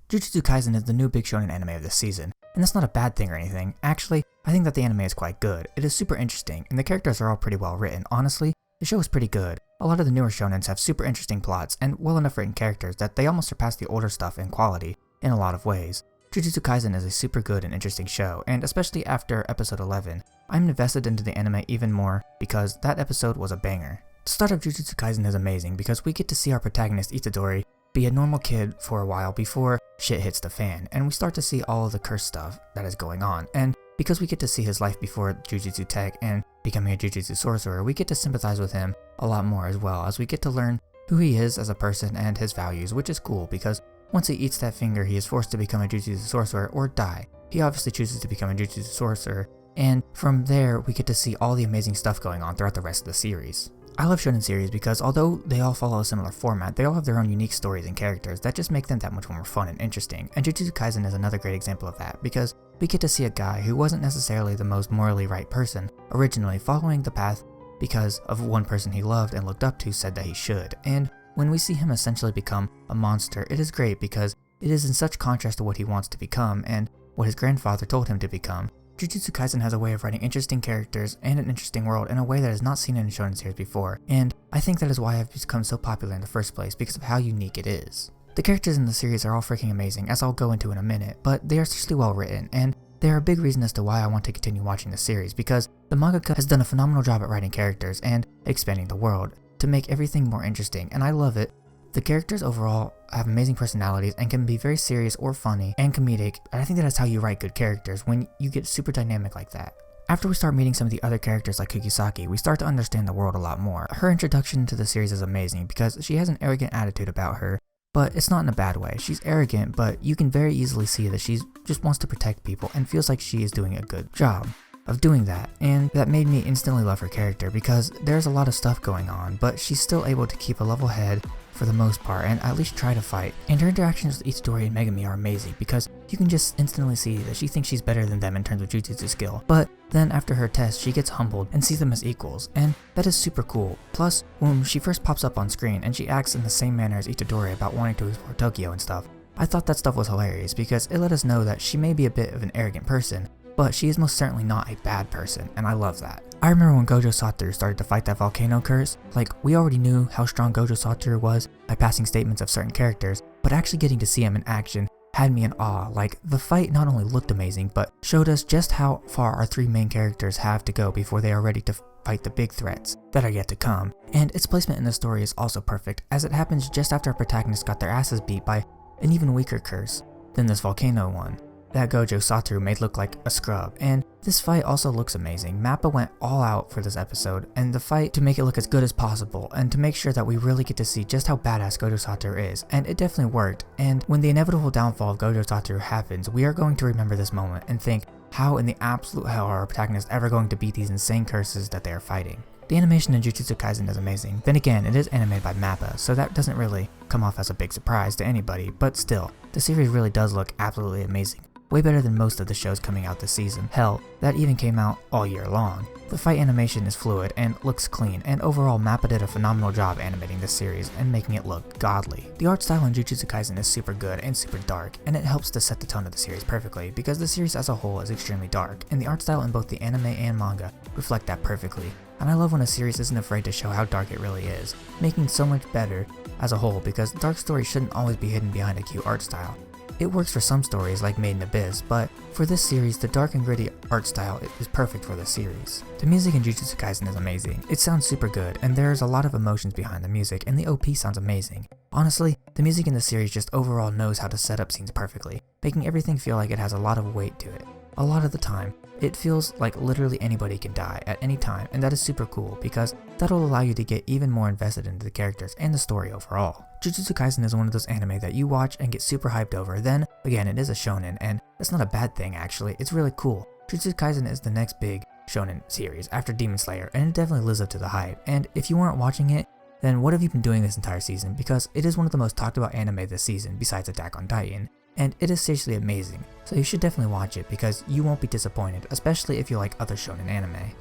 Jujutsu Kaisen is the new big shonen anime of this season, and that's not a bad thing or anything. Actually, I think that the anime is quite good. It is super interesting, and the characters are all pretty well written. Honestly, the show is pretty good. A lot of the newer shonens have super interesting plots and well enough written characters that they almost surpass the older stuff in quality in a lot of ways. Jujutsu Kaisen is a super good and interesting show, and especially after episode 11, I'm invested into the anime even more because that episode was a banger. The start of Jujutsu Kaisen is amazing because we get to see our protagonist Itadori be a normal kid for a while before shit hits the fan, and we start to see all of the cursed stuff that is going on. And because we get to see his life before Jujutsu Tech and becoming a Jujutsu sorcerer, we get to sympathize with him a lot more, as well as we get to learn who he is as a person and his values, which is cool because once he eats that finger, he is forced to become a Jujutsu sorcerer or die. He obviously chooses to become a Jujutsu sorcerer, and from there we get to see all the amazing stuff going on throughout the rest of the series. I love shonen series because although they all follow a similar format, they all have their own unique stories and characters that just make them that much more fun and interesting, and Jujutsu Kaisen is another great example of that because we get to see a guy who wasn't necessarily the most morally right person originally following the path because of one person he loved and looked up to said that he should, and when we see him essentially become a monster, it is great because it is in such contrast to what he wants to become and what his grandfather told him to become. Jujutsu Kaisen has a way of writing interesting characters and an interesting world in a way that is not seen in a shonen series before, and I think that is why I've become so popular in the first place because of how unique it is. The characters in the series are all freaking amazing, as I'll go into in a minute, but they are seriously well written, and they are a big reason as to why I want to continue watching the series because the mangaka has done a phenomenal job at writing characters and expanding the world to make everything more interesting, and I love it. The characters overall have amazing personalities and can be very serious or funny and comedic, and I think that is how you write good characters, when you get super dynamic like that. After we start meeting some of the other characters like Kugisaki, we start to understand the world a lot more. Her introduction to the series is amazing because she has an arrogant attitude about her, but it's not in a bad way. She's arrogant, but you can very easily see that she just wants to protect people and feels like she is doing a good job of doing that, and that made me instantly love her character because there's a lot of stuff going on, but she's still able to keep a level head for the most part and at least try to fight. And her interactions with Itadori and Megumi are amazing because you can just instantly see that she thinks she's better than them in terms of jutsu skill, but then after her test she gets humbled and sees them as equals, and that is super cool. Plus, when she first pops up on screen and she acts in the same manner as Itadori about wanting to explore Tokyo and stuff, I thought that stuff was hilarious because it let us know that she may be a bit of an arrogant person, but she is most certainly not a bad person, and I love that. I remember when Gojo Satoru started to fight that volcano curse, like, we already knew how strong Gojo Satoru was by passing statements of certain characters, but actually getting to see him in action had me in awe. Like, the fight not only looked amazing, but showed us just how far our three main characters have to go before they are ready to fight the big threats that are yet to come. And its placement in the story is also perfect, as it happens just after our protagonists got their asses beat by an even weaker curse than this volcano one that Gojo Satoru made look like a scrub. And this fight also looks amazing. Mappa went all out for this episode and the fight to make it look as good as possible and to make sure that we really get to see just how badass Gojo Satoru is, and it definitely worked. And when the inevitable downfall of Gojo Satoru happens, we are going to remember this moment and think, how in the absolute hell are our protagonists ever going to beat these insane curses that they are fighting? The animation in Jujutsu Kaisen is amazing. Then again, it is animated by Mappa, so that doesn't really come off as a big surprise to anybody, but still, the series really does look absolutely amazing. Way better than most of the shows coming out this season. Hell, that even came out all year long. The fight animation is fluid and looks clean, and overall Mappa did a phenomenal job animating this series and making it look godly. The art style in Jujutsu Kaisen is super good and super dark, and it helps to set the tone of the series perfectly because the series as a whole is extremely dark, and the art style in both the anime and manga reflect that perfectly. And I love when a series isn't afraid to show how dark it really is, making so much better as a whole because dark stories shouldn't always be hidden behind a cute art style. It works for some stories like Made in Abyss, but for this series, the dark and gritty art style is perfect for the series. The music in Jujutsu Kaisen is amazing. It sounds super good, and there's a lot of emotions behind the music, and the OP sounds amazing. Honestly, the music in the series just overall knows how to set up scenes perfectly, making everything feel like it has a lot of weight to it. A lot of the time, it feels like literally anybody can die at any time, and that is super cool because that'll allow you to get even more invested into the characters and the story overall. Jujutsu Kaisen is one of those anime that you watch and get super hyped over. Then again, it is a shonen, and that's not a bad thing actually, it's really cool. Jujutsu Kaisen is the next big shonen series after Demon Slayer, and it definitely lives up to the hype. And if you aren't watching it, then what have you been doing this entire season? Because it is one of the most talked about anime this season besides Attack on Titan, and it is seriously amazing. So you should definitely watch it because you won't be disappointed, especially if you like other shonen anime.